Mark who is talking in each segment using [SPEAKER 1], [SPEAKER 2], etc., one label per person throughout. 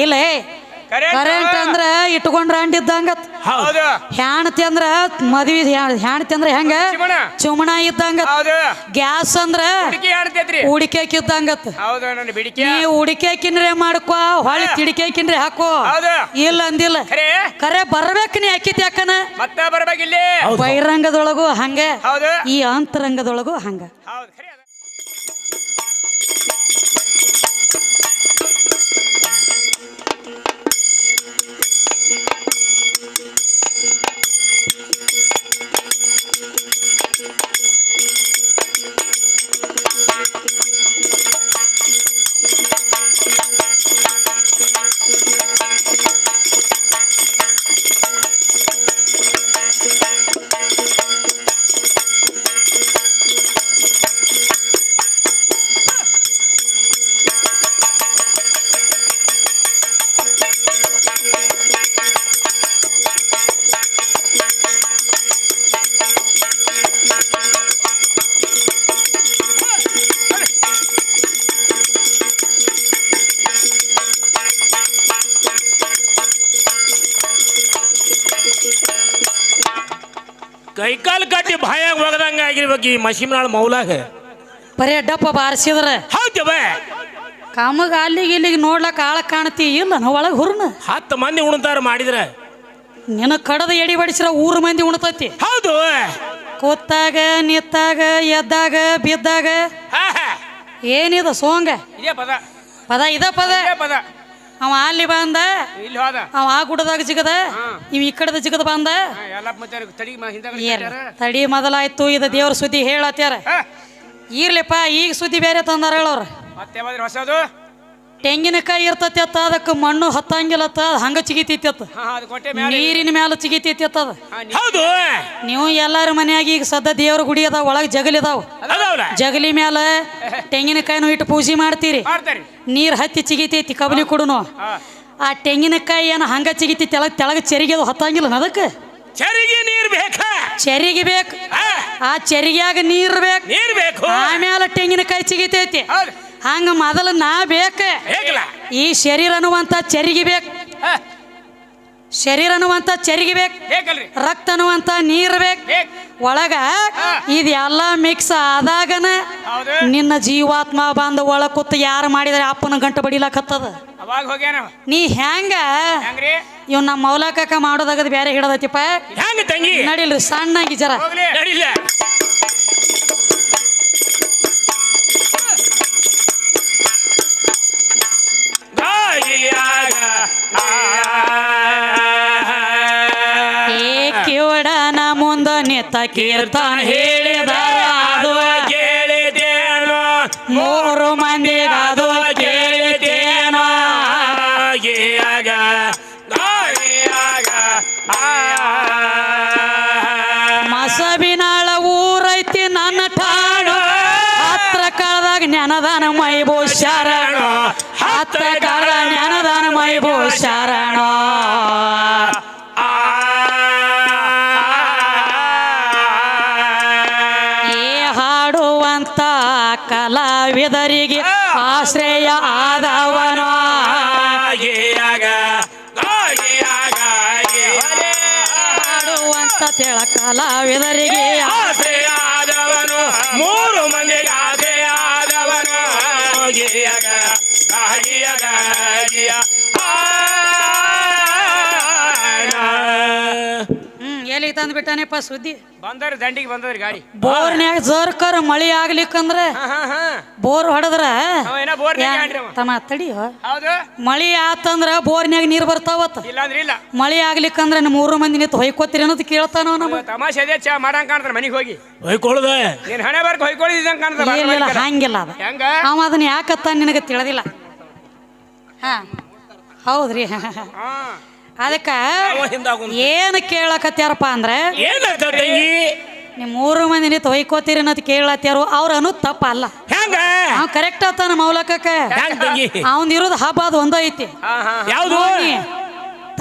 [SPEAKER 1] ಇಲ್ಲ ಕರೆಂಟ್ ಅಂದ್ರ ಇಟ್ಕೊಂಡ್ರ ಅಂಡಿದ್ದಂಗ ಹ್ಯಾಣತಿ ಅಂದ್ರ ಮದ್ವಿ ಹ್ಯಾಣತಿ ಅಂದ್ರ ಹೆಂಗ ಚುಮಣ ಇದ್ದಂಗ ಗ್ಯಾಸ್ ಅಂದ್ರ ಉಡಿಕೆಕಿದ್ದಂಗತ್ ನೀ ಉಡಿಕೆಕಿನ್ರೆ ಮಾಡ್ಕೋ ಹೊಳಿ ತಿಡಿಕೆಕಿನ್ರೆ ಹಾಕೋ ಇಲ್ಲ ಅಂದಿಲ್ಲ ಕರೆ ಬರ್ಬೇಕು ನೀ ಹಾಕಿತ್ ಯಾಕನ ಬಹಿರಂಗದೊಳಗು ಹಂಗ ಈ ಅಂತರಂಗದೊಳಗು ಹಂಗ
[SPEAKER 2] ಕೈಕಾಲು ಕಟ್ಟಿ ಬಾಯಾಗ ಹೋಗದಂಗ ಆಗಿರ್ಬೇಕು ಈ ಮಸೀಮ್ನಾಳ ಮೌಲಾಗ
[SPEAKER 1] ಬರೀ ಅಡ್ಡಪ್ಪ ಬಾರಿಸಿದ್ರ
[SPEAKER 2] ಹೌದವ
[SPEAKER 1] ಕಾಮಗ ಅಲ್ಲಿಗೆ ಇಲ್ಲಿಗೆ ನೋಡ್ಲಕ್ಕ ಆಳ ಕಾಣ್ತಿ ಇಲ್ಲ ನಾವು ಒಳಗೆ ಹುರ್ನ
[SPEAKER 2] 10 ಮಂದಿ ಉಣ್ತಾರ ಮಾಡಿದ್ರ
[SPEAKER 1] ನಿನ್ನ ಕಡದ ಎಡಿ ಬಡಿಸ್ರ 3 ಮಂದಿ ಉಣ್ತೈತಿ
[SPEAKER 2] ಹೌದು
[SPEAKER 1] ಕೂತಾಗ ನಿತ್ತಾಗ ಎದ್ದಾಗ ಬಿದ್ದಾಗ ಏನಿದ ಸೋಂಗ ಪದ ಇದ ಪದ ಅವ ಅಲ್ಲಿ ಬಂದ ಅವ ಆ ಗುಡದಾಗ ಜಿಗದ ಇವ್ ಈ ಕಡೆದ ಜಿಗದ ಬಂದ ತಡಿ ಮೊದಲಾಯ್ತು ಇದು ದೇವ್ರ ಸುದ್ದಿ ಹೇಳತ್ಯಾರ ಇರ್ಲಿಪ್ಪ ಈಗ ಸುದ್ದಿ ಬೇರೆ ತಂದಾರ ಹೇಳವ್ರ ತೆಂಗಿನಕಾಯಿ ಇರ್ತತಿ ಅತ್ತ ಅದಕ್ಕೆ ಮಣ್ಣು ಹತ್ತಂಗಿಲ್ಲತ್ತ ಹಂಗ ಚಿಗಿತೈತಿ ಅತ್ತ ನೀರಿನ ಮ್ಯಾಲ ಚಿಗಿತೈತಿ ಅದ
[SPEAKER 2] ಹೌದು
[SPEAKER 1] ನೀವು ಎಲ್ಲಾರ ಮನ್ಯಾಗ ಈಗ ಸದ್ದ ದೇವ್ರ ಗುಡಿ ಅದಾವ ಒಳಗೆ ಜಗಲಿ ಅದಾವ ಜಗಲಿ ಮ್ಯಾಲ ತೆಂಗಿನಕಾಯಿನೂ ಇಟ್ಟು ಪೂಜೆ ಮಾಡ್ತೀರಿ ನೀರ್ ಹತ್ತಿ ಚಿಗಿತೈತಿ ಕಬಲಿ ಕುಡುನು ಆ ತೆಂಗಿನಕಾಯಿ ಏನ ಹಂಗ ಚಿಗಿತೈತಿ ತೆಳಗ ಚೆರಿಗೆ ಅದು ಹತ್ತಂಗಿಲ್ಲ ಅದಕ್ಕೆ
[SPEAKER 2] ಚರಿಗೆ ನೀರ್ ಬೇಕ
[SPEAKER 1] ಚೆರಿಗೆ ಬೇಕು ಆ ಚೆರಿಗ್ಯಾಗ ನೀರ್ ಬೇಕು ಆಮ್ಯಾಲ ತೆಂಗಿನಕಾಯಿ ಚಿಗಿತೈತಿ ಹಂಗ ಮೊದಲು ನಾ ಬೇಕ ಈ ಶರೀರ ಅನ್ನುವಂತ ಚೆರಿಗೆ ಬೇಕು ಶರೀರ ಅನ್ನುವಂತ ಚೆರಿಗೆ ಬೇಕು ರಕ್ತ ಅನ್ನುವಂತ ನೀರ್ ಬೇಕು ಒಳಗ ಇದೆಲ್ಲ ಮಿಕ್ಸ್ ಆದಾಗನ ನಿನ್ನ ಜೀವಾತ್ಮ ಬಂದ ಒಳ ಕೂತ್ ಯಾರು ಮಾಡಿದ್ರೆ ಅಪ್ಪನ ಗಂಟು ಬಡಿಲಾಕತ್ತದ ನೀ ಹೆಂಗ ಇವ್ ನಮ್ಮ ಮೌಲಕ ಮಾಡೋದಾಗದ್ ಬೇರೆ ಹಿಡದೈತಿಪ್ಪ ನಡಿಲ್ರಿ ಸಣ್ಣಾಗಿ ಜರ ಕಿವಡನ ಮುಂದ ನಿತ್ತ ಕೀರ್ತನ ಹೇಳಿದ ಅದು
[SPEAKER 2] ಕೇಳಿದೇನೋ
[SPEAKER 1] 3 ಮಂದಿಗದು ಕೇಳಿದೇನೋ ಮಸಬಿನಾಳ ಊರೈತಿ ನನ್ನ ಠಾಣು ಹತ್ರ ಕಾಲದಾಗ ಜ್ಞಾನದಾನ ಮೈಬೋ ಶರಣ ಹತ್ರ ಕಾಲದ ಜ್ಞಾನದಾನ ಮೈಬೋ ಶರಣ ಹಾಡುವಂತ ಕಲಾವಿದರಿಗೆ ಆಶ್ರಯ ಆದವನು ಹಾಡುವಂತ ತೆಳ ಕಲಾವಿದರಿಗೆ
[SPEAKER 2] ಆಶ್ರಯ ಆದವನು 3 ಮಂದಿಗೆ ಆಶ್ರಯ ಆದವನು
[SPEAKER 1] ಎಲ್ಲಿಗೆ ತಂದು ಬಿಟ್ಟಾನೆಪ್ಪ ಸುದ್ದಿ
[SPEAKER 3] ಬಂದವ್ರಿ ದಂಡಿಗೆ ಬಂದವ್ರಿ ಗಾಡಿ
[SPEAKER 1] ಬೋರ್ನ್ಯಾಗ ಜರ್ಕರ್ ಮಳಿ ಆಗ್ಲಿಕ್ಕಂದ್ರ ಬೋರ್ ಹೊಡೆದ್ರ ತಮ್ಮ ತಡಿ ಮಳಿ ಆತಂದ್ರ ಬೋರ್ನ್ಯಾಗ ನೀರ್ ಬರ್ತಾವತ್ತ ಮಳಿ ಆಗ್ಲಿಕ್ಕಂದ್ರ 3 ಮಂದಿ ನಿಂತು ಹೊಯ್ಕೋತೀರಿ ಅನ್ನೋದು ಕೇಳ್ತಾನ
[SPEAKER 3] ತಮಾಷೆ ಅದೇ ಚಾ ಮಾಡಂಗ್ ಕಾಣ್ತಾರ ಮನಿಗೆ ಹೋಗಿ
[SPEAKER 2] ಹೊಯ್ಕೊಳ್ಳದ
[SPEAKER 3] ನೀನ್ ಹಣೆ ಬರ್ಕ ಹೊಯ್ಕೊಳ್ಳಿದಂಗ ಕಾಣ್ತಾರ
[SPEAKER 1] ಹಂಗಿಲ್ಲ ಅದ ಅವ ಅದನ್ನ ಯಾಕತ್ತ ನಿನಗೆ ತಿಳಿದಿಲ್ಲ ಹೌದ್ರಿ ಅದಕ್ಕ ಏನ್ ಕೇಳಕತ್ಯಾರಪ್ಪ ಅಂದ್ರೆ ನಿಮ್ 3 ಮಂದಿ ನಿಂತು ಹೊಯ್ಕೋತೀರಿ ಅನ್ನೋದು ಕೇಳತ್ಯಾರು ಅವ್ರ ಅನ್ನೋದು ತಪ್ಪ ಅಲ್ಲ ಕರೆಕ್ಟ್ ಆತಾನ ಮೌಲಕಕ್ಕ ಅವನ್ ಇರೋದು ಹಬ್ಬ ಅದು ಒಂದ ಐತಿ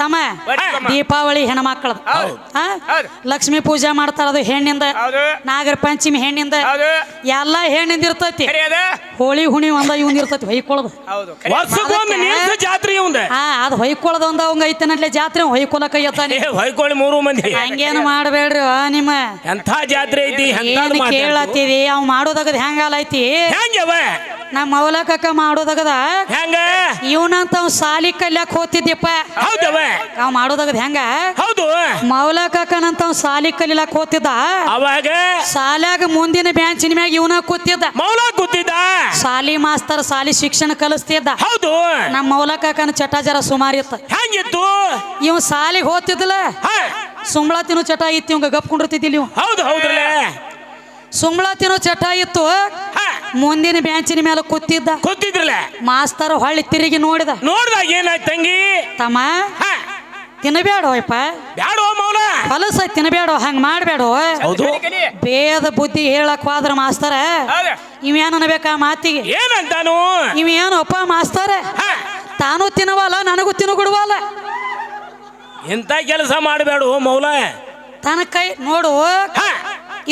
[SPEAKER 1] ತಮ್ಮ ದೀಪಾವಳಿ ಹೆಣ್ಮಕ್ಳದ ಲಕ್ಷ್ಮೀ ಪೂಜೆ ಮಾಡ್ತಾರ ಅದು ಹೆಣ್ಣಿಂದ ನಾಗರ ಪಂಚಮಿ ಹೆಣ್ಣಿಂದ ಎಲ್ಲಾ ಹೆಣ್ಣಿಂದ ಇರ್ತೈತಿ ಹೋಳಿ ಹುಣಿ ಒಂದ ಇವಂದ ಇರ್ತೈತಿ ಹೊಯ್ಕೊಳ್ಳೋದು ಹೊಯ್ಕೊಳದ ಒಂದ ಅವಂಗ ಐತನಟ್ಲೆ ಜಾತ್ರೆ ಹೊಯ್ಕೊಲಕ
[SPEAKER 2] ಏ ಹೊಯ್ಕೊಳ್ಳಿ 3 ಮಂದಿ
[SPEAKER 1] ಹಂಗೇನು ಮಾಡಬೇಡ್ರಿ ನಿಮ್ಮ
[SPEAKER 2] ಎಂಥ ಜಾತ್ರೆ ಐತಿ
[SPEAKER 1] ಏನ್ ಕೇಳತ್ತೀವಿ ಅವ್ ಮಾಡೋದಾಗದ ಹೆಂಗಾಲ ಐತಿ
[SPEAKER 2] ಹೆಂಗವ
[SPEAKER 1] ನಮ್ಮ ಮೌಲಕಕ್ಕ ಮಾಡೋದಾಗದ
[SPEAKER 2] ಹೆಂಗ
[SPEAKER 1] ಇವನಂತ ಅವ್ ಸಾಲಿ ಕಲ್ಯಾಕ್ ಹೋಗ್ತಿದ್ಯಪ್ಪ
[SPEAKER 2] ಹೌದವ
[SPEAKER 1] ಅವ್ ಮಾಡೋದಾಗದ ಹೆಂಗ
[SPEAKER 2] ಹೌದು
[SPEAKER 1] ಮೌಲಕಕ್ಕನಂತ ಅವ್ ಸಾಲಿ ಕಲಿಲಾಕ್ ಹೋಗ್ತಿದ್ದ
[SPEAKER 2] ಅವಾಗ
[SPEAKER 1] ಸಾಲ್ಯಾಗ ಮುಂದಿನ ಬ್ಯಾಂಚಿನ ಮ್ಯಾಗ ಇವನ ಕೂತಿದ್ದ
[SPEAKER 2] ಮೌಲ ಕೂತಿದ್ದ
[SPEAKER 1] ಸಾಲಿ ಮಾಸ್ತರ್ ಸಾಲಿ ಶಿಕ್ಷಣ ಕಲಿಸ್ತಿದ್ದ
[SPEAKER 2] ಹೌದು
[SPEAKER 1] ನಮ್ಮ ಮೌಲಕಕ್ಕನ ಚಟ ಜರ ಸುಮಾರು ಇತ್ತ
[SPEAKER 2] ಹೆಂಗಿತ್ತು
[SPEAKER 1] ಇವ್ ಸಾಲಿಗೆ ಹೋಗ್ತಿದ್ದಲ್ಲ ಸುಂಬಳ ತಿನ್ನು ಚಟ ಇತ್ತು ಇವಂಗ ಗಪ್ ಕುಂಡಿರ್ತಿದ್ದಿಲ್ಲ ಇವ್
[SPEAKER 2] ಹೌದು ಹೌದ್ರಲ್ಲ
[SPEAKER 1] ಸುಂಬಳ ತಿನ್ನೋ ಚಟ ಇತ್ತು ಮುಂದಿನ ಬ್ಯಾಂಚಿನ ಮೇಲೆ
[SPEAKER 2] ಕೂತಿದ್ರಲ್ಲ
[SPEAKER 1] ಮಾಸ್ತರ್ ಹೊಳ್ಳಿ ತಿರುಗಿ
[SPEAKER 2] ನೋಡ್ದಾಗ ಏನಾಯ್ತು ತಂಗಿ
[SPEAKER 1] ತಮ್ಮ ತಿನ್ನಬೇಡೋಯಪ್ಪ
[SPEAKER 2] ಬ್ಯಾಡೋ ಮೌಲ
[SPEAKER 1] ಹೊಲಸ ತಿನ್ನಬೇಡೋ ಹಂಗ ಮಾಡ್ಬೇಡೋ
[SPEAKER 2] ಹೌದು
[SPEAKER 1] ಬೇದ ಬುದ್ಧಿ ಹೇಳಕ್ ಹೋದ್ರ ಮಾಸ್ತರ ಇವೇನ್ ಅನ್ಬೇಕಾ ಮಾತಿಗೆ
[SPEAKER 2] ಏನಂತಾನು
[SPEAKER 1] ಇವೇನಪ್ಪ ಮಾಸ್ತರ ತಾನು ತಿನ್ನವಲ್ಲ ನನಗೂ ತಿನ್ನಗುಡುವಲ್ಲ
[SPEAKER 2] ಎಂತ ಕೆಲಸ ಮಾಡಬೇಡು ಮೌಲ
[SPEAKER 1] ತನ್ನ ಕೈ ನೋಡು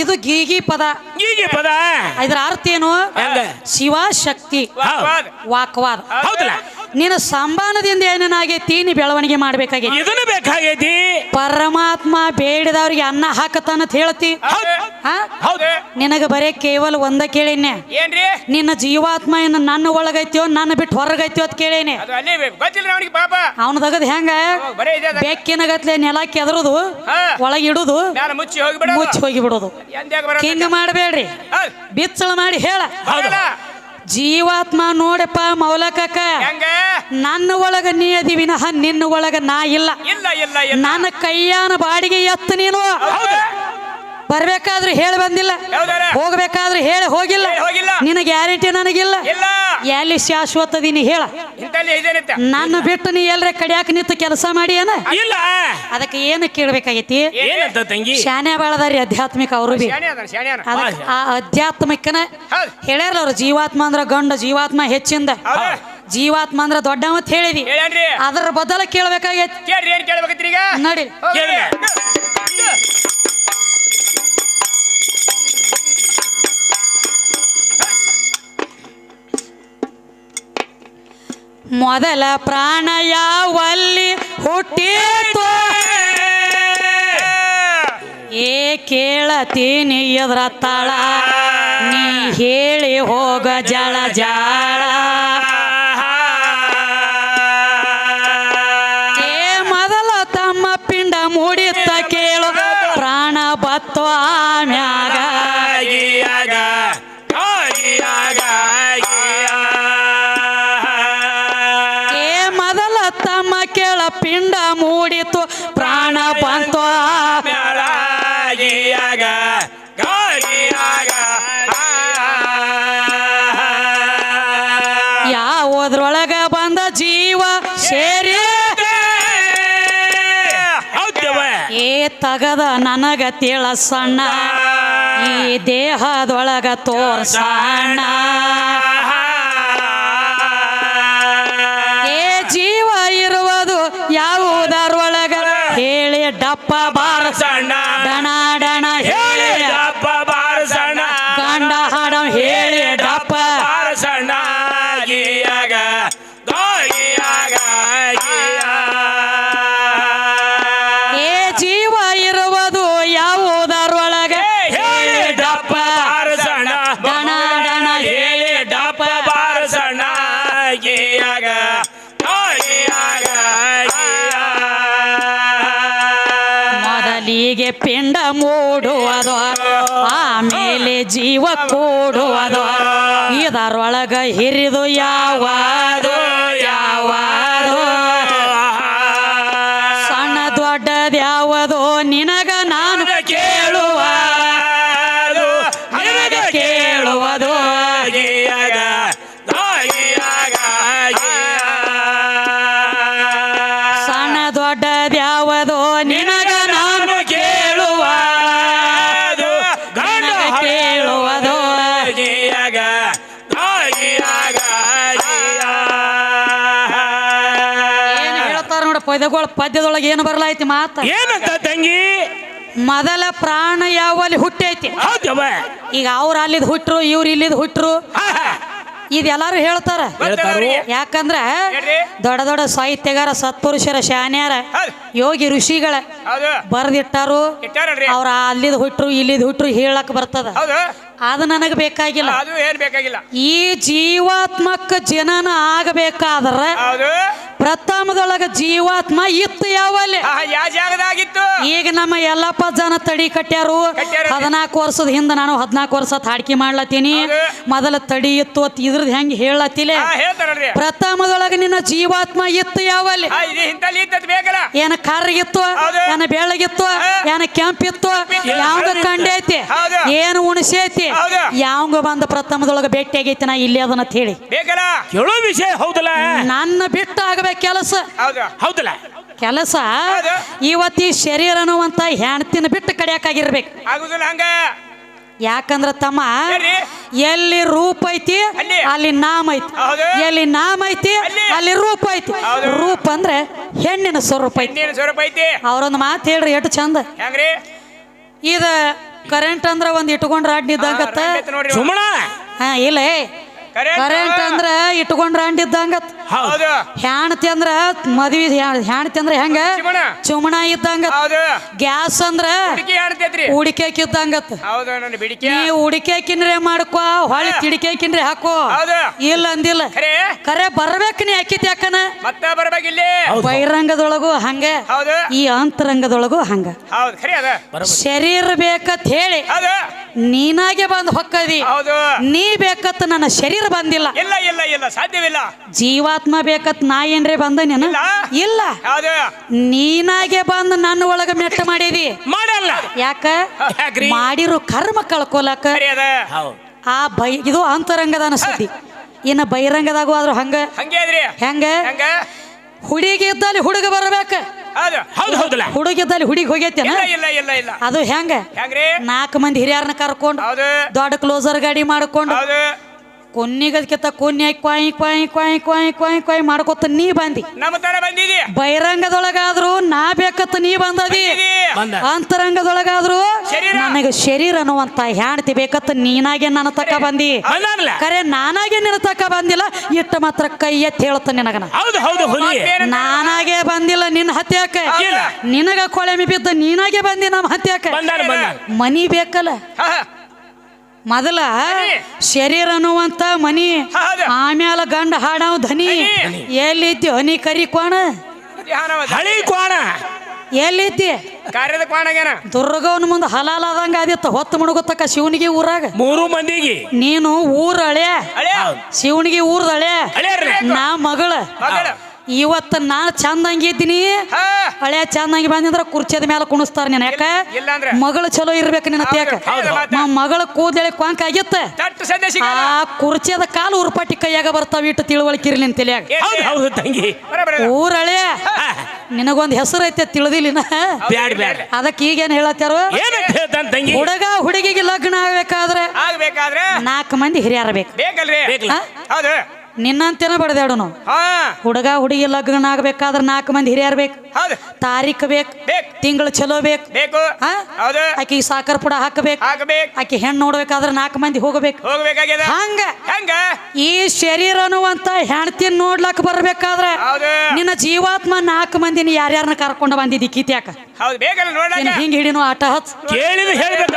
[SPEAKER 1] ಇದು ಗೀಗಿ ಪದ ಇದ್ರ ಅರ್ಥ ಏನು ಶಿವ ಶಕ್ತಿ ವಾಕ್ವಾದ
[SPEAKER 2] ಹೌದಲ್ಲ
[SPEAKER 1] ನೀನು ಸಂಬಾನದಿಂದ ಏನೇನಾಗೈತಿ ನೀ ಬೆಳವಣಿಗೆ ಮಾಡ್ಬೇಕಾಗೈತಿ
[SPEAKER 2] ಇದನ್ನ ಬೇಕಾಗೈತಿ
[SPEAKER 1] ಪರಮಾತ್ಮ ಬೇಡಿದವ್ರಿಗೆ ಅನ್ನ ಹಾಕತಾನ ಹೇಳ್ತಿ ನಿನಗ ಬರೇ ಕೇವಲ ಒಂದ ಕೇಳೇನೆ ನಿನ್ನ ಜೀವಾತ್ಮ ಏನು ನನ್ನ ಒಳಗೈತಿಯೋ ನನ್ನ ಬಿಟ್ಟು ಹೊರಗೈತಿಯೋ ಅಂತ ಕೇಳೇನೆ ಅವನದಗದ್ ಹೆಂಗ ಬೆಕ್ಕಿನಗತ್ಲೆ ನೆಲಕ್ಕೆ ಎದರುದು ಒಳಗಿಡುದು ಮುಚ್ಚಿ ಹೋಗಿ ಬಿಡುದು ಹಿಂಗ ಮಾಡಬೇಡ್ರಿ ಬಿಚ್ಚಳ ಮಾಡಿ ಹೇಳ ಜೀವಾತ್ಮ ನೋಡಪ್ಪ ಮೌಲಕಕ್ಕ ನನ್ನ ಒಳಗ ನೀ ಅದಿ ವಿನಃ ನಿನ್ನ ಒಳಗ ನಾ ಇಲ್ಲ ನನ್ನ ಕೈಯಾನ ಬಾಡಿಗೆ ಎತ್ತ ನೀನು ಬರ್ಬೇಕಾದ್ರೂ ಹೇಳಿ ಬಂದಿಲ್ಲ ಹೋಗ್ಬೇಕಾದ್ರೂ ಹೇಳಿ ಹೋಗಿಲ್ಲ ನಿನ್ನ ಗ್ಯಾರಂಟಿ ನನಗಿಲ್ಲ ಎಲ್ಲಿ ಶಾಶ್ವತ ನೀ ಹೇಳ ನನ್ನ ಬಿಟ್ಟು ನೀ ಎಲ್ರ ಕಡಿಯಾಕ ನಿಂತು ಕೆಲಸ ಮಾಡಿ ಏನ ಅದಕ್ಕೆ ಏನು ಕೇಳ್ಬೇಕಾಗೈತಿ ಶಾನೆ ಬಾಳದಾರಿ ಆಧ್ಯಾತ್ಮಿಕ ಅವರು ಬಿ ಆ ಆಧ್ಯಾತ್ಮಿಕನ ಹೇಳ್ಯಾರ ಅವ್ರು ಜೀವಾತ್ಮ ಅಂದ್ರ ಗಂಡ ಜೀವಾತ್ಮ ಹೆಚ್ಚಿಂದ ಜೀವಾತ್ಮ ಅಂದ್ರ ದೊಡ್ಡ ಮತ್ ಹೇಳಿದಿ ಅದರ ಬದಲ ಕೇಳ್ಬೇಕಾಗೈತಿ ನೋಡಿ ಮೊದಲ ಪ್ರಾಣ ಯಾವಲ್ಲಿ ಹುಟ್ಟಿತು ಕೇಳತೀನಿ ಎದ್ರ ತಾಳ ನೀ ಹೇಳಿ ಹೋಗ ಜಳ ಜಾಳ ಮೊದಲ ತಮ್ಮ ಪಿಂಡ ಮೂಡಿತ್ತ ಕೇಳು ಪ್ರಾಣ ಬತ್ತು ಆಮ್ಯಾಗ ಪಿಂಡ ಮೂಡಿತು ಪ್ರಾಣ ಬಂತು ಯಾವುದ್ರೊಳಗ ಬಂದ ಜೀವ ಸೇರಿ ತಗದ ನನಗ ತಿಳಸಣ್ಣ ಈ ದೇಹದೊಳಗ ತೋರ್ಸಣ್ಣ ಜೀವ ಇರುವುದು ಯಾವುದರೊಳಗ ಹೇಳಿ ಡಪ್ಪ ಬಾರಸಣ್ಣ ಡಣ ಡಣ ಹೇಳಿ ಡಪ್ಪ ಬಾರಸಣ್ಣ ಗಂಡ ಹಾಡ ಹೇಳಿ ಡಪ್ಪ ಬಾರಸಣ್ಣ ಜೀವ ಇರುವುದು ಯಾವುದರೊಳಗ ಹೇಳಿ ಡಪ್ಪ ಬಾರಸಣ್ಣ ಡಣ ಡಣ ಹೇಳಿ ಡಪ್ಪ ಬಾರಸಣ್ಣ ಮೊದಲಿಗೆ ಪಿಂಡ ಮೂಡುವುದು ಆಮೇಲೆ ಜೀವ ಕೂಡುವುದು ಇದರೊಳಗ ಹಿರಿದು ಯಾವುದು ಸಣ್ಣ ದೊಡ್ಡದ್ಯಾವುದು ನಿನಗ ನಾನು ಕೇಳುವುದು ಸಣ್ಣ ದೊಡ್ಡದ್ಯಾವುದು ನಿನಗ ನಾನು ಕೇಳುವುದು ಏನು ಹೇಳ್ತಾರ ನೋಡ ಪದ್ಯದೊಳಗೆ ಏನು ಬರಲಾಯ್ತಿ ಮಾತ
[SPEAKER 2] ಏನಂತ ತಂಗಿ
[SPEAKER 1] ಮೊದಲ ಪ್ರಾಣ ಯಾವಲ್ಲಿ ಹುಟ್ಟೈತಿ ಈಗ ಅವ್ರು ಅಲ್ಲಿದ್ ಹುಟ್ರು ಇವ್ರು ಇಲ್ಲಿದ್ ಹುಟ್ರು ಇದೆಲ್ಲಾರು ಹೇಳ್ತಾರ
[SPEAKER 2] ಹೇಳ್ತಾರು.
[SPEAKER 1] ಯಾಕಂದ್ರ
[SPEAKER 3] ಹೇಳ್ರಿ.
[SPEAKER 1] ದೊಡ್ಡ ದೊಡ್ಡ ಸಾಹಿತ್ಯಗಾರ ಸತ್ಪುರುಷರ ಶಾನ್ಯಾರ
[SPEAKER 3] ಹೌದು.
[SPEAKER 1] ಯೋಗಿ ಋಷಿಗಳ
[SPEAKER 3] ಹೌದು
[SPEAKER 1] ಬರ್ದಿಟ್ಟಾರು
[SPEAKER 3] ಇಟ್ಟಾರಲ್ರಿ
[SPEAKER 1] ಅವ್ರ ಅಲ್ಲಿದ್ ಹುಟ್ರು ಇಲ್ಲಿದ್ ಹುಟ್ರು ಹೇಳಕ್ ಬರ್ತದ
[SPEAKER 3] ಹೌದು
[SPEAKER 1] ಅದು ನನಗೆ ಬೇಕಾಗಿಲ್ಲ
[SPEAKER 3] ಅದು ಏನ್ ಬೇಕಾಗಿಲ್ಲ
[SPEAKER 1] ಈ ಜೀವಾತ್ಮಕ್ಕ ಜನನ ಆಗಬೇಕಾದ್ರ
[SPEAKER 3] ಹೌದು
[SPEAKER 1] ಪ್ರಥಮದೊಳಗ ಜೀವಾತ್ಮ ಇತ್ತು ಯಾವಲ್ಲಿ
[SPEAKER 3] ಯಾವ ಜಾಗದಾಗಿತ್ತು
[SPEAKER 1] ಈಗ ನಮ್ಮ ಎಲ್ಲಪ್ಪ ಜನ ತಡಿ ಕಟ್ಟ್ಯಾರು
[SPEAKER 3] ಕಟ್ಟ್ಯಾರ.
[SPEAKER 1] 14 ವರ್ಷದ ಹಿಂದ ನಾನು 14 ವರ್ಷ ಹಾಡ್ಕಿ ಮಾಡ್ಲತ್ತೀನಿ
[SPEAKER 3] ಹೌದು.
[SPEAKER 1] ಮೊದಲ ತಡಿ ಇತ್ತು ಅತ್ ಇದ್ರದ್ ಹೆಂಗ್ ಹೇಳತ್ತಿಲೆ
[SPEAKER 3] ಹೇಳ್ತಾರಲ್ರಿ
[SPEAKER 1] ಪ್ರಥಮದೊಳಗ ನಿನ್ನ ಜೀವಾತ್ಮ ಇತ್ತು ಯಾವಲ್ಲಿ
[SPEAKER 3] ಇದು ಇಂತಲ್ಲಿ ಇದ್ದದ್ ಬೇಕಲ್ಲ
[SPEAKER 1] ಏನ ಕರ್ಗಿತ್ತು
[SPEAKER 3] ಹೌದು.
[SPEAKER 1] ಏನ ಬೆಳಗಿತ್ತು ಏನ ಕೆಂಪಿತ್ತು ಯಾವಂಗ ಕಂಡೈತಿ
[SPEAKER 3] ಹೌದು.
[SPEAKER 1] ಏನು ಉಣಿಸೈತಿ
[SPEAKER 3] ಹೌದು.
[SPEAKER 1] ಯಾವಂಗ ಬಂದ ಪ್ರಥಮದೊಳಗ ಭೇಟಿ ಆಗೈತಿ ನಾ ಇಲ್ಲಿ ಅದನ್ನ ಹೇಳಿ
[SPEAKER 3] ಬೇಕಲ್ಲ
[SPEAKER 2] ಕೇಳೋ ವಿಷಯ ಹೌದಲ್ಲ
[SPEAKER 1] ನನ್ನ ಬಿಟ್ಟು ಆಗಬೇಕು ಕೆಲಸ
[SPEAKER 3] ಹೌದು
[SPEAKER 2] ಹೌದಲ್ಲ
[SPEAKER 1] ಕೆಲಸ
[SPEAKER 3] ಹೌದು.
[SPEAKER 1] ಇವತ್ತಿ ಶರೀರ ಅನ್ನುವಂತ ಹೆಣ್ತಿನ ಬಿಟ್ಟು ಕಡಿಯಾಕಾಗಿರ್ಬೇಕು
[SPEAKER 3] ಆಗುದಿಲ್ಲ ಹಂಗ
[SPEAKER 1] ಯಾಕಂದ್ರ ತಮ್ಮ
[SPEAKER 3] ಹೇಳ್ರಿ.
[SPEAKER 1] ಎಲ್ಲಿ ರೂಪ ಐತಿ
[SPEAKER 3] ಅಲ್ಲಿ.
[SPEAKER 1] ಅಲ್ಲಿ ನಾಮ ಐತಿ
[SPEAKER 3] ಹೌದು.
[SPEAKER 1] ಎಲ್ಲಿ ನಾಮ ಐತಿ
[SPEAKER 3] ಅಲ್ಲಿ.
[SPEAKER 1] ಅಲ್ಲಿ ರೂಪ ಐತಿ
[SPEAKER 3] ಹೌದು.
[SPEAKER 1] ರೂಪ ಅಂದ್ರೆ ಹೆಣ್ಣಿನ ಸ್ವರೂಪ ಐತಿ
[SPEAKER 3] ಇನ್ನೇನು ಸ್ವರೂಪ ಐತಿ
[SPEAKER 1] ಅವ್ರೊಂದು ಮಾತು ಹೇಳ್ರಿ ಎಷ್ಟು ಚಂದ
[SPEAKER 3] ಹೆಂಗ್ರಿ
[SPEAKER 1] ಇದ ಕರೆಂಟ್ ಅಂದ್ರ ಒಂದ್ ಇಟ್ಕೊಂಡ್ರ ಅಡ್ಡಿದ್ದಂಗತ್ತ
[SPEAKER 3] ನೋಡ್ರಿ
[SPEAKER 2] ಸುಮಣ
[SPEAKER 1] ಹಾ ಇಲ್ಲ ಕರೆಂಟ್ ಅಂದ್ರ ಇಟ್ಕೊಂಡ್ರ ಅಂಡಿದ್ದಂಗತ್
[SPEAKER 3] ಹೌದು
[SPEAKER 1] ಹೆಣ್ತಿ ಅಂದ್ರ ಮದ್ವಿ ಹೆಣ್ತಿ ಅಂದ್ರ ಹೆಂಗ
[SPEAKER 3] ಚಿಮಣ.
[SPEAKER 1] ಚುಮಣ ಇದ್ದಂಗ
[SPEAKER 3] ಹೌದು
[SPEAKER 1] ಗ್ಯಾಸ್ ಅಂದ್ರ
[SPEAKER 3] ಹುಡುಕಿ ಹಾಡ್ತೈತ್ರಿ
[SPEAKER 1] ಉಡಿಕೆಕ್ ಇದ್ದಂಗತ್
[SPEAKER 3] ಹೌದು ನನ್ನ ಬಿಡಿಕೆ
[SPEAKER 1] ನೀ ಉಡಿಕೆಕಿನ್ರೆ ಮಾಡ್ಕೋ ಹೊಳಿ ತಿಡಿಕೆಕಿನ್ರೆ ಹಾಕೋ
[SPEAKER 3] ಹೌದು
[SPEAKER 1] ಇಲ್ಲ ಅಂದಿಲ್ಲ
[SPEAKER 3] ಖರೆ
[SPEAKER 1] ಕರೆ ಬರ್ಬೇಕು ನೀ ಅಕ್ಕಿತ್ ಯಾಕನ
[SPEAKER 3] ಮತ್ತ ಬರ್ಬೇಕಿಲ್ಲಿ
[SPEAKER 1] ಬಹಿರಂಗದೊಳಗು ಹಂಗ
[SPEAKER 3] ಹೌದು
[SPEAKER 1] ಈ ಅಂತರಂಗದೊಳಗು ಹಂಗ
[SPEAKER 3] ಹೌದು ಖರೆ ಅದ
[SPEAKER 1] ಶರೀರ ಬೇಕತ್ ಹೇಳಿ
[SPEAKER 3] ಹೌದು
[SPEAKER 1] ನೀನಾಗೆ ಬಂದ್ ಹೊಕ್ಕದಿ
[SPEAKER 3] ಹೌದು
[SPEAKER 1] ನೀ ಬೇಕತ್ ನನ್ನ ಶರೀರ ಬಂದಿಲ್ಲ
[SPEAKER 3] ಇಲ್ಲ ಇಲ್ಲ ಇಲ್ಲ ಸಾಧ್ಯವಿಲ್ಲ
[SPEAKER 1] ಜೀವಾತ್ಮ ಬೇಕತ್ ನಾ ಏನ್ರೆ ಬಂದ ನೀನು
[SPEAKER 3] ಇಲ್ಲ.
[SPEAKER 1] ಇಲ್ಲ
[SPEAKER 3] ಹೌದು
[SPEAKER 1] ನೀನಾಗೆ ಬಂದು ನನ್ನ ಒಳಗ ಮೆಟ್ಟ ಮಾಡಿದಿ
[SPEAKER 2] ಮಾಡಲ್ಲ
[SPEAKER 1] ಯಾಕ
[SPEAKER 2] ಯಾಕ್ರಿ
[SPEAKER 1] ಮಾಡಿರೋ ಕರ್ಮ ಕಳ್ಕೊಲಕ
[SPEAKER 3] ಖರೆ ಅದ
[SPEAKER 2] ಹೌದು
[SPEAKER 1] ಇದು ಅಂತರಂಗದ ಅನಿಸ್ತತಿ ಇನ್ನ ಬಹಿರಂಗದಾಗು ಆದ್ರೂ ಹಂಗ
[SPEAKER 3] ಹಂಗೆ ಅದ್ರಿ
[SPEAKER 1] ಹೆಂಗ
[SPEAKER 3] ಹಂಗ
[SPEAKER 1] ಹುಡುಗಿ ಇದ್ದಲ್ಲಿ ಹುಡುಗ ಬರ್ಬೇಕ
[SPEAKER 3] ಹೌದು
[SPEAKER 2] ಹೌದು ಹೌದಲ್ಲ
[SPEAKER 1] ಹುಡುಗಿದ್ದಲ್ಲಿ ಹುಡುಗಿ ಹೋಗೈತೇನ
[SPEAKER 3] ಇಲ್ಲ ಇಲ್ಲ ಇಲ್ಲ ಇಲ್ಲ
[SPEAKER 1] ಅದು ಹೆಂಗ
[SPEAKER 3] ಹೆಂಗ್ರಿ
[SPEAKER 1] 4 ಮಂದಿ ಹಿರಿಯರನ್ನ ಕರ್ಕೊಂಡು
[SPEAKER 3] ಹೌದು
[SPEAKER 1] ದೊಡ್ಡ ಕ್ಲೋಸರ್ ಗಾಡಿ ಮಾಡ್ಕೊಂಡು
[SPEAKER 3] ಹೌದು
[SPEAKER 1] ಕೊನ್ನಿಗದ್ಕಿಂತ ಕೊನ್ನಿ ಕ್ವಾಯಿ ಕ್ವಾಯಿ ಕ್ವಾಯಿ ಕ್ವಾಯಿ ಕ್ವಾಯಿ ಕ್ವಾಯಿ ಮಾಡ್ಕೊತ ನೀ ಬಂದಿ
[SPEAKER 3] ನಮ್ಮ ತರ ಬಂದಿದಿ
[SPEAKER 1] ಬಹಿರಂಗದೊಳಗಾದ್ರು ನಾ ಬೇಕತ್ತ ನೀ ಬಂದದಿ
[SPEAKER 3] ಬಂದಿದಿ.
[SPEAKER 2] ಬಂದ
[SPEAKER 1] ಅಂತರಂಗದೊಳಗಾದ್ರು
[SPEAKER 3] ಶರೀರ.
[SPEAKER 1] ನನಗೆ ಶರೀರ ಅನ್ನುವಂತ ಹೆಣ್ತಿ ಬೇಕತ್ತ ನೀನಾಗೆ ನನ್ನ ತಕ್ಕ ಬಂದಿ
[SPEAKER 2] ಬಂದಾರಲ್ಲ
[SPEAKER 1] ಕರೆ ನಾನಾಗೆ ನಿನ್ನ ತಕ್ಕ ಬಂದಿಲ್ಲ ಇಟ್ಟ ಮಾತ್ರ ಕೈ ಎತ್ತಿ ಹೇಳ್ತ ನಿನಗನ
[SPEAKER 2] ಹೌದು ಹೌದು ಹುಲಿ
[SPEAKER 1] ನಾನಾಗೆ ಬಂದಿಲ್ಲ ನಿನ್ನ ಹತ್ಯಾಕ
[SPEAKER 3] ಇಲ್ಲ.
[SPEAKER 1] ನಿನಗ ಕೊಳೆಮಿ ಬಿದ್ದ ನೀನಾಗೆ ಬಂದಿ ನಮ್ಮ ಹತ್ಯಾಕ
[SPEAKER 2] ಬಂದಾರ ಬಂದಾರ
[SPEAKER 1] ಮನಿ ಬೇಕಲ್ಲ
[SPEAKER 3] ಹಾ,
[SPEAKER 1] ಮೊದಲ ಶರೀರ ಅನ್ನುವಂತ ಮನಿ
[SPEAKER 3] ಹೌದು.
[SPEAKER 1] ಆಮ್ಯಾಲ ಗಂಡ ಹಾಡಾವ್ ಧನಿ
[SPEAKER 3] ಧನಿ.
[SPEAKER 1] ಎಲ್ಲಿದ್ದಿ ಹನಿ ಕರಿ ಕೋಣ
[SPEAKER 3] ಧ್ಯಾನವದ.
[SPEAKER 2] ಹಳಿ ಕೋಣ
[SPEAKER 1] ಎಲ್ಲಿದ್ದಿ
[SPEAKER 3] ಕಾರ್ಯದ ಕ್ವಾಣಗೇನ
[SPEAKER 1] ದುರ್ಗವನ ಮುಂದೆ ಹಲಾಲ ಆದಂಗ ಆದಿತ್ತ ಹೊತ್ತು ಮುಣಗುತ್ತಕ್ಕ ಶಿವನಿಗೆ ಊರಾಗ
[SPEAKER 2] 3 ಮಂದಿಗೆ
[SPEAKER 1] ನೀನು ಊರ ಹಳೆ
[SPEAKER 3] ಹಳೆಯ
[SPEAKER 1] ಶಿವನಿಗೆ ಊರ್ದ ಹಳೆ
[SPEAKER 2] ಹಳೆಯರ್ರಿ
[SPEAKER 1] ನಾ ಮಗಳ
[SPEAKER 3] ಮಗಳ
[SPEAKER 1] ಇವತ್ತ ನಾನು ಚಂದಂಗಿದ್ದೀನಿ
[SPEAKER 3] ಹಾ
[SPEAKER 1] ಹಳೆ ಚಂದಂಗಿ ಬಂದಿದ್ರ ಕುರ್ಚಿದ ಮೇಲೆ ಕುಣಿಸ್ತಾರ ನೀನ್ ಯಾಕ
[SPEAKER 3] ಇಲ್ಲ ಅಂದ್ರೆ
[SPEAKER 1] ಮಗಳು ಚಲೋ ಇರ್ಬೇಕು ನಿನ್ನ ತೇಕ
[SPEAKER 3] ಹೌದು.
[SPEAKER 1] ಮಗಳ ಕೂದಲಿ ಕ್ವಾಂಕ್ ಆಗಿತ್ತ
[SPEAKER 3] ತಟ್ಟು ಸದ್ಯ
[SPEAKER 1] ಆ
[SPEAKER 3] ಸಿಗಲ್ಲ
[SPEAKER 1] ಕುರ್ಚಿದ ಕಾಲು ಉರುಪಾಟಿ ಕೈಯಾಗ ಬರ್ತಾವ ಇಟ್ಟು ತಿಳುವಳಿಕಿರ್ಲಿ ನಿನ್ ತಲೆಯಾಗ
[SPEAKER 2] ಹೌದು ಹೌದು ತಂಗಿ
[SPEAKER 3] ಬರಬರ
[SPEAKER 1] ಊರಳೆ ನಿನಗೊಂದ್ ಹೆಸರು ಐತೆ ತಿಳಿದಿಲ್ಲಿನ
[SPEAKER 2] ಬ್ಯಾಡ್ ಬ್ಯಾಡ್
[SPEAKER 1] ಅದಕ್ಕೆ ಈಗೇನ್ ಹೇಳತ್ತಾರು
[SPEAKER 2] ಏನಂತ ಹೇಳ್ತಾನ ತಂಗಿ
[SPEAKER 1] ಹುಡುಗ ಹುಡುಗಿಗೆ ಲಗ್ನ ಆಗ್ಬೇಕಾದ್ರೆ
[SPEAKER 3] ಆಗ್ಬೇಕಾದ್ರೆ
[SPEAKER 1] 4 ಮಂದಿ ಹಿರಿಯರ ಬೇಕು
[SPEAKER 3] ಬೇಕಲ್ರಿ
[SPEAKER 2] ಬೇಕಲ್ಲ?
[SPEAKER 3] ಹೌದು
[SPEAKER 1] ನಿನ್ನಂತೇನ ಬಡ್ದಾಡು ನಾವು
[SPEAKER 3] ಹಾ
[SPEAKER 1] ಹುಡುಗ ಹುಡುಗಿ ಲಗ್ನ ಆಗ್ಬೇಕಾದ್ರೆ 4 ಮಂದಿ ಹಿರಿಯರ್ ಬೇಕು
[SPEAKER 3] ಹೌದು
[SPEAKER 1] ತಾರೀಖ್ ಬೇಕು
[SPEAKER 3] ಬೇಕು
[SPEAKER 1] ತಿಂಗಳು ಚಲೋ ಬೇಕು
[SPEAKER 3] ಬೇಕು
[SPEAKER 1] ಹಾ?
[SPEAKER 3] ಹೌದು
[SPEAKER 1] ಆಕಿ ಸಾಕರ್ ಪುಡ ಹಾಕಬೇಕು
[SPEAKER 3] ಆಗ್ಬೇಕು
[SPEAKER 1] ಆಕಿ ಹೆಣ್ಣು ನೋಡ್ಬೇಕಾದ್ರೆ 4 ಮಂದಿ ಹೋಗಬೇಕು
[SPEAKER 3] ಹೋಗ್ಬೇಕಾಗ್ಯದ
[SPEAKER 1] ಹಂಗ
[SPEAKER 3] ಹೆಂಗ
[SPEAKER 1] ಈ ಶರೀರ ಅನ್ನುವಂತ ಹೆಣ್ತಿನ ನೋಡ್ಲಕ್ ಬರ್ಬೇಕಾದ್ರೆ
[SPEAKER 3] ಹೌದು
[SPEAKER 1] ನಿನ್ನ ಜೀವಾತ್ಮ 4 ಮಂದಿನ ಯಾರ್ಯಾರನ್ನ ಕರ್ಕೊಂಡು ಬಂದಿದ್ದಿ ಕಿತ್ಯಾಕ
[SPEAKER 3] ಹೌದು ಬೇಕಲ್ಲ ನೋಡಕ
[SPEAKER 1] ಹಿಂಗ್ ಹಿಡಿನೋ ಆಟ ಹಚ್
[SPEAKER 2] ಕೇಳಿದ ಹೇಳ್ಬೇಕು